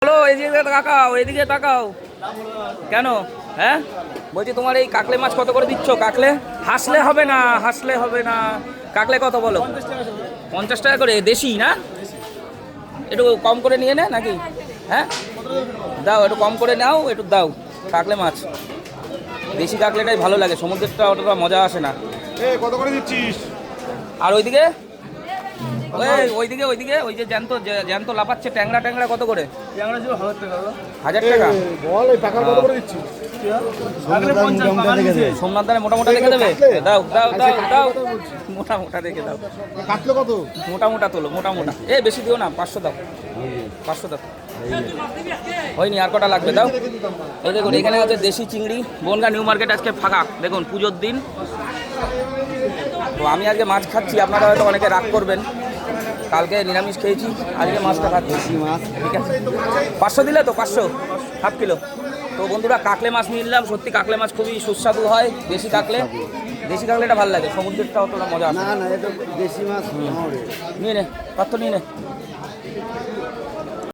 বলো, এদিকে তাকাও, এদিকে তাকাও। কেন? হ্যাঁ, বলছি তোমার এই কাকলে মাছ কত করে দিচ্ছ? কাকলে হাসলে হবে না, হাসলে হবে না। কাকলে কত বলো? 50 টাকা করে। দেশি না? একটু কম করে নিয়ে নে নাকি? হ্যাঁ, দাও একটু কম করে নাও, একটু দাও। কাকলে মাছ দেশি কাকলেটাই ভালো লাগে, সমুদ্রেরটা অতটা মজা আসে না। কত করে দিচ্ছিস? আর ওইদিকে ওইদিকে ওইদিকে ওই যে জ্যান্ত জ্যান্ত লাফাচ্ছে, ট্যাংরা ট্যাংরা কত করে? 1000 টাকা। বল এই টাকা কত করে দিচ্ছিস? সোমনাথ দানে মোটা মোটা রেখে দেবে। দাও দাও দাও দাও, মোটা মোটা রেখে দাও। কাটলো কত? মোটা মোটা তোলো, মোটা মোটা। বেশি দিও না, 500 দাও, 500 দাও। হয়নি, আর কটা লাগবে? দাও। এই দেখুন, এখানে আছে দেশি চিংড়ি। বনগা নিউ মার্কেট আজকে ফাঁকা, দেখুন পুজোর দিন। তো আমি আজকে মাছ খাচ্ছি, আপনারা হয়তো অনেকে রাগ করবেন, কালকে নিরামিষ খেয়েছি, আজকে মাছটা খাচ্ছি। দেশি মাছ, ঠিক আছে। 500 দিলে তো, 500 হাফ কিলো। তো বন্ধুরা, কাকলে মাছ নিয়ে নিলাম। সত্যি কাকলে মাছ খুবই সুস্বাদু হয়, দেশি কাকলে। দেশি কাকলেটা ভালো লাগে, সমুদ্রেরটা অতটা মজা আসে না না, এটা দেশি মাছ। নিয়ে নে, পাত্র নিয়ে নে।